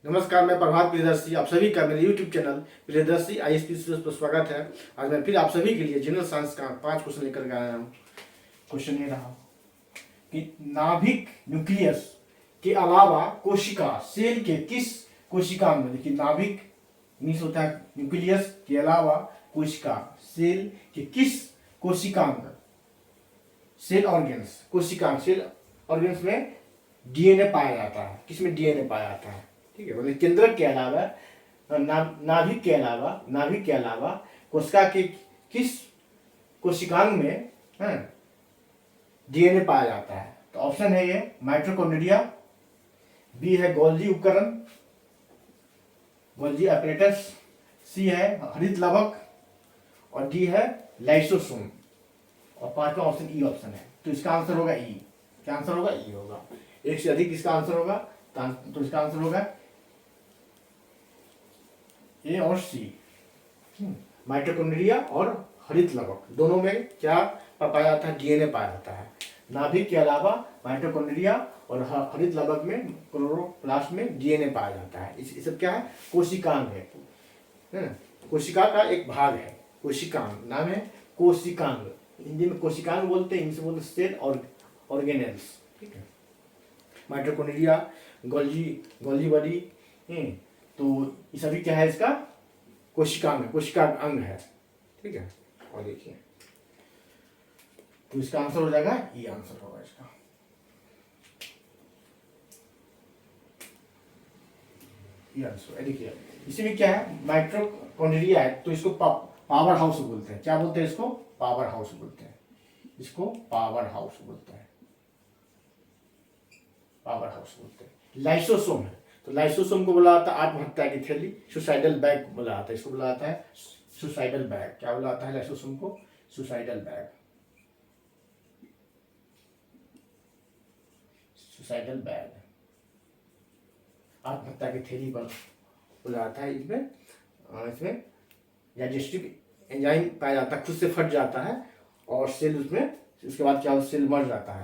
नमस्कार, मैं प्रभात प्रियदर्शी आप सभी का मेरे YouTube channel Priyadarshi ISP series पर स्वागत है। आज मैं फिर आप सभी के लिए जनरल साइंस का 5 क्वेश्चन लेकर के आया हूँ। क्वेश्चन ये रहा कि नाभिक न्यूक्लियस के अलावा कोशिका सेल के किस कोशिकांग में, देखिए नाभिक मीन्स होता है न्यूक्लियस के अलावा कोशिका सेल के किस कोशिकांग सेल ऑर्गेन्स कोशिकांग सेल ऑर्गेन्स में DNA पाया जाता है। किसमें DNA पाया जाता है? ठीक है, बोले केंद्रक के अलावा नाभिक के अलावा कोशिका के किस कोशिकांग में DNA पाया जाता है? तो ऑप्शन है ये माइटोकॉन्ड्रिया, बी है गोल्जी उपकरण गोल्जी अपरेटस, सी है हरित लवक और डी है लाइसोसोम और पांचवा ऑप्शन ई ऑप्शन है। तो इसका आंसर होगा ई। क्या आंसर होगा? ई होगा। एक से अधिक इसका आंसर होगा तो इसका आंसर होगा ए और सी। माइटोकॉन्ड्रिया और हरित लवक दोनों में क्या पाया जाता है? DNA पाया जाता है। नाभिक के अलावा माइटोकॉन्ड्रिया और हरित लवक में क्लोरोप्लास्ट में DNA पाया जाता है। इस सब क्या है? कोशिकांग है। कोशिका का एक भाग है। कोशिकांग नाम है कोशिकांग। हिंदी में कोशिकांग बोलते हैं, इंग्लिश में बोलते सेल और ऑर्गेनेल्स। ठीक है, माइटोकॉन्ड्रिया गोल्जी बॉडी तो ये सभी क्या है? इसका कोशिकांग है, कोशिका अंग है। ठीक है, और देखिए तो इसका आंसर हो जाएगा ये आंसर होगा इसका। ये आंसर है। देखिए इसी में क्या है? माइटोकॉन्ड्रिया है तो इसको पावर हाउस बोलते हैं। क्या बोलते हैं इसको? पावर हाउस बोलते हैं। इसको पावर हाउस बोलते हैं। पावर हाउस बोलते हैं। लाइसोसोम है तो लाइसोसोम को बोला जाता है आत्महत्या की थैली, सुसाइडल बैग बोला जाता है। इसको बोला जाता है सुसाइडल बैग। क्या बोला जाता है लाइसोसोम को? Suicidal bag. सुसाइडल बैग आत्महत्या की थैली पर बोला जाता है। इसमें डाइजेस्टिव एंजाइम पाया जाता है, खुद से फट जाता है और सेल उसके बाद क्या सेल मर जाता है।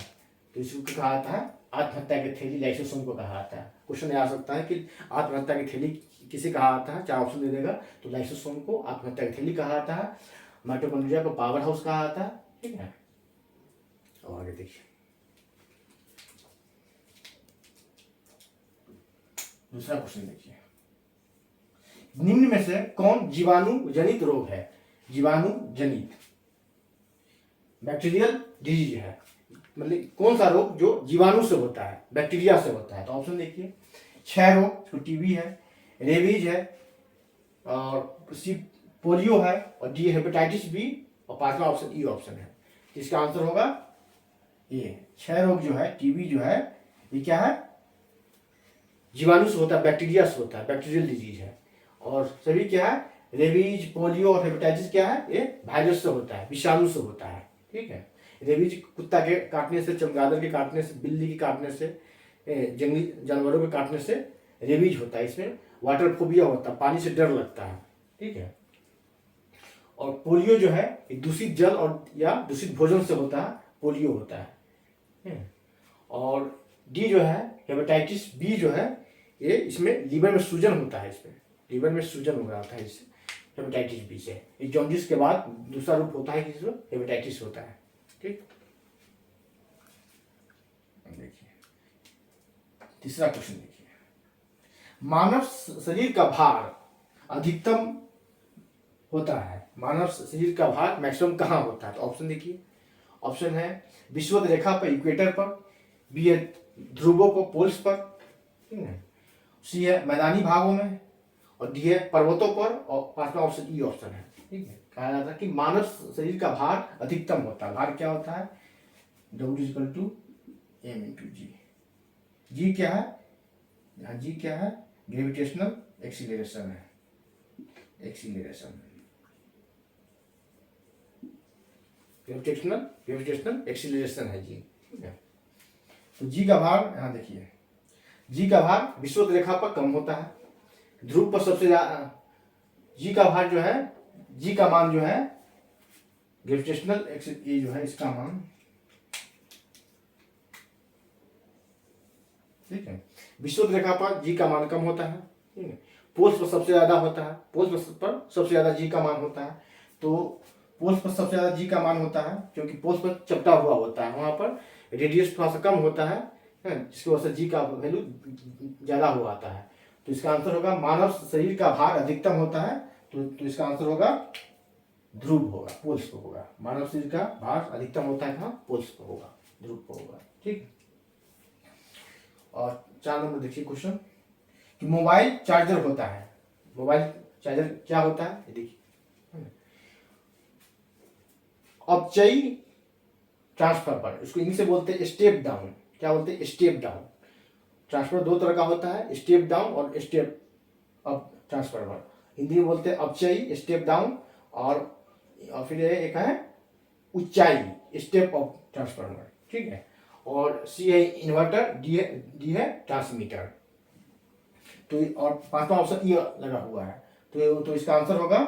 तो इसको कहा जाता है आत्महत्या की थैली, लाइसोसोम को कहा जाता है। क्वेश्चन आ सकता है कि आत्महत्या की थैली किसे कहा जाता है? 4 ऑप्शन दे देगा। तो लाइसोसोम को आत्महत्या की थैली कहा जाता है, माइटोकॉन्ड्रिया को पावर हाउस कहा जाता है। ठीक है, और आगे देखिए दूसरा क्वेश्चन देखिए, निम्न में से कौन जीवाणु जनित रोग है? जीवाणु जनित बैक्टीरियल डिजीज है, मतलब कौन सा रोग जो जीवाणु से होता है, बैक्टीरिया से होता है? तो ऑप्शन देखिए, क्षय रोग जो टीबी है, रेबीज है और सी पोलियो है और डी हेपेटाइटिस बी और पांचवा ऑप्शन ई ऑप्शन है। इसका आंसर होगा ये। क्षय रोग जो है, टीबी जो है, ये क्या है? जीवाणु से होता है, बैक्टीरिया से होता है, बैक्टीरियल डिजीज है। और सभी क्या है? रेबीज, पोलियो और हेपेटाइटिस क्या है? ये वायरस से होता है, विषाणु से होता है। ठीक है, रेबीज कुत्ता के काटने से, चमगादड़ के काटने से, बिल्ली के काटने से, जंगली जानवरों के काटने से रेबीज होता है। इसमें वाटर फोबिया होता है, पानी से डर लगता है। ठीक है, और पोलियो जो है दूषित जल और या दूषित भोजन से होता है, पोलियो होता है। और डी जो है हेपेटाइटिस बी जो है, ये इसमें लीवर में सूजन होता है। इसमें लीवर में सूजन हो जाता है इससे, हेपेटाइटिस बी से। ये जॉन्डिस के बाद दूसरा रूप होता है कि हेपेटाइटिस होता है। ठीक, देखिए तीसरा क्वेश्चन देखिए, मानव शरीर का भार अधिकतम होता है, मानव शरीर का भार मैक्सिमम कहाँ होता है? तो ऑप्शन देखिए, ऑप्शन है विषुवत रेखा पर, इक्वेटर पर, बी है ध्रुवों को पोल्स पर, सी है मैदानी भागों में और डी है पर्वतों पर और पांचवा ऑप्शन ई ऑप्शन है। ठीक है, कहा जाता है कि मानव शरीर का भार अधिकतम होता है। भार क्या होता है? W=m×g। जी क्या है? यहाँ जी क्या है? ग्रेविटेशनल एक्सीलरेशन है। एक्सीलरेशन, ग्रेविटेशनल एक्सीलरेशन है जी। ठीक है, तो जी का भार यहाँ देखिए, जी का भार विषुवत रेखा पर कम होता है, ध्रुव पर सबसे ज्यादा। जी का भार जो है, जी का मान जो है ग्रेविटेशनल ये जो है इसका मान, ठीक है, विषुवत रेखा पर जी का मान कम होता है ठीक है। पोल्स पर सबसे ज़्यादा होता है, पोल्स पर सबसे ज़्यादा जी का मान होता है। तो पोल्स पर सबसे ज़्यादा जी का मान होता है क्योंकि पोल्स पर चपटा हुआ होता है, वहाँ पर रेडियस थोड़ा सा कम होता है, जिसकी वजह से जी का वैल्यू ज़्यादा हुआ आता है। तो इसका आंसर होगा मानव शरीर का भार अधिकतम होता है, तो इसका आंसर होगा ध्रुव होगा, पोल्स पर होगा। मानव शरीर का भार अधिकतम होता है कहाँ? पोल्स पर होगा, ध्रुव पर होगा। ठीक। और 4 नंबर देखिए क्वेश्चन कि मोबाइल चार्जर होता है। मोबाइल चार्जर क्या होता है ये देखिए, अपचयी ट्रांसफर, इसको इंग्लिश से बोलते हैं स्टेप डाउन। क्या बोलते हैं? Step down. ट्रांसफर 2 तरह का होता है, स्टेप डाउन और स्टेप अप ट्रांसफार्मर। हिंदी में बोलते हैं अपचयी, स्टेप डाउन, और फिर एक है ऊंचाई, स्टेप अप ट्रांसफार्मर। ठीक है। और सी है इन्वर्टर, डी है ट्रांसमीटर। तो और 5वां ऑप्शन ई लगा हुआ है। तो इसका आंसर होगा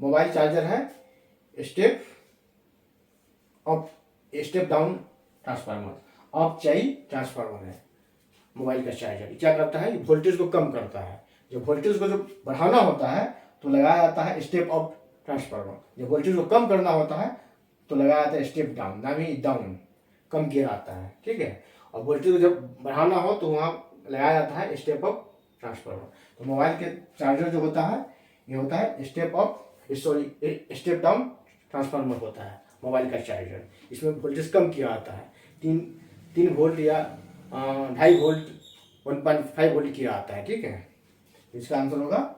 मोबाइल चार्जर है step up, step down transformer, अपचयी ट्रांसफार्मर है मोबाइल का चार्जर। क्या करता है? वोल्टेज को कम करता है। जब वोल्टेज को जब बढ़ाना होता है तो लगाया जाता है स्टेप अप ट्रांसफार्मर। जब वोल्टेज को कम करना होता है तो लगाया जाता है स्टेप डाउन, ना भी डाउन, कम किया जाता है। ठीक है। और वोल्टेज को जब बढ़ाना हो तो वहाँ लगाया जाता है स्टेप अप ट्रांसफार्मर। तो मोबाइल के चार्जर जो होता है ये होता है step up, sorry step down transformer होता है मोबाइल का चार्जर। इसमें वोल्टेज कम किया जाता है, 3 वोल्ट या 2.5 वोल्ट, 1.5 वोल्ट किया जाता है। ठीक है। इसका आंसर होगा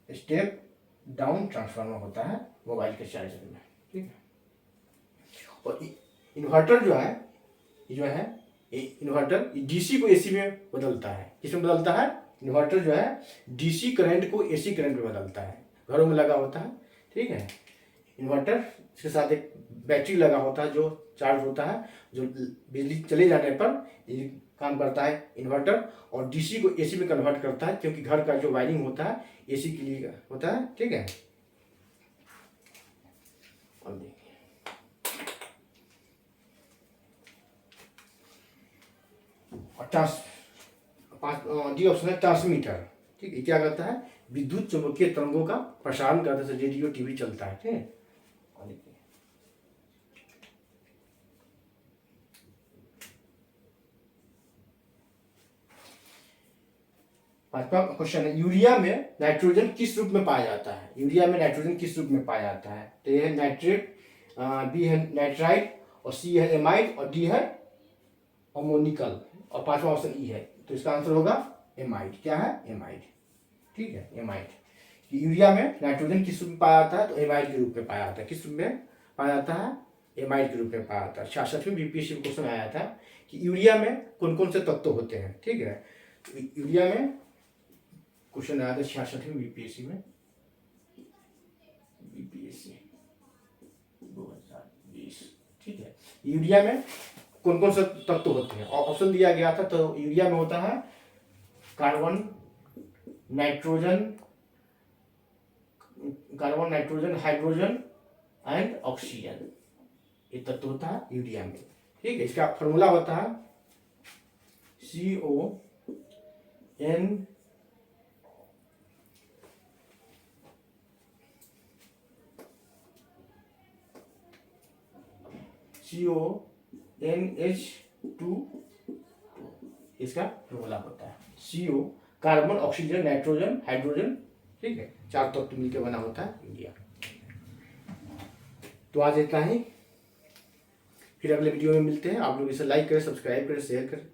स्टेप डाउन ट्रांसफार्मर होता है मोबाइल के चार्जर में। ठीक है। और इन्वर्टर जो है इन्वर्टर डीसी को एसी में बदलता है। किसमें बदलता है? इन्वर्टर जो है डीसी करंट को एसी करंट में बदलता है, घरों में लगा होता है। ठीक है। इन्वर्टर इसके साथ एक बैटरी लगा होता है जो चार्ज होता है, जो बिजली चले जाने पर ये काम करता है इन्वर्टर, और डीसी को एसी में कन्वर्ट करता है, क्योंकि घर का जो वायरिंग होता है एसी के लिए होता है। ठीक है। और देखिए डी ऑप्शन है ट्रांसमीटर। ठीक है। क्या करता है? विद्युत चुंबकीय तरंगों का प्रसारण करता है, जैसे रेडियो टीवी चलता है। ठीक है। और देखिए 5वां क्वेश्चन है यूरिया में नाइट्रोजन किस रूप में पाया जाता है? यूरिया में नाइट्रोजन किस रूप में पाया जाता है? तो ये है नाइट्रेट, बी है नाइट्राइट, और सी है एमाइड, और डी है अमोनिकल, और 5वां ऑप्शन ई है। तो इसका आंसर होगा एमाइड। क्या है? एमाइड। ठीक है, एमाइड। यूरिया में नाइट्रोजन किस रूप में पाया जाता है? तो एमाइड के रूप में पाया जाता है। किस रूप में पाया जाता है? एमाइड के रूप में पाया जाता है। 66वें बीपीएससी में क्वेश्चन आया था कि यूरिया में कौन कौन से तत्व होते हैं। ठीक है। तो यूरिया में क्वेश्चन आया था 66वें बीपीएससी में, बीपीएससी 2020। ठीक है। यूरिया में कौन कौन से तत्व होते हैं? ऑप्शन दिया गया था। तो यूरिया में होता है carbon, nitrogen, hydrogen and oxygen, ये तत्व होता है यूरिया में। ठीक है। इसका फॉर्मूला होता है CONH2, इसका फॉर्मूला होता है CO, carbon, oxygen, nitrogen, hydrogen. ठीक है। 4 तत्व मिलकर बना होता है यूरिया। तो आज इतना ही, फिर अगले वीडियो में मिलते हैं। आप लोग इसे लाइक करें, सब्सक्राइब करें, शेयर करें।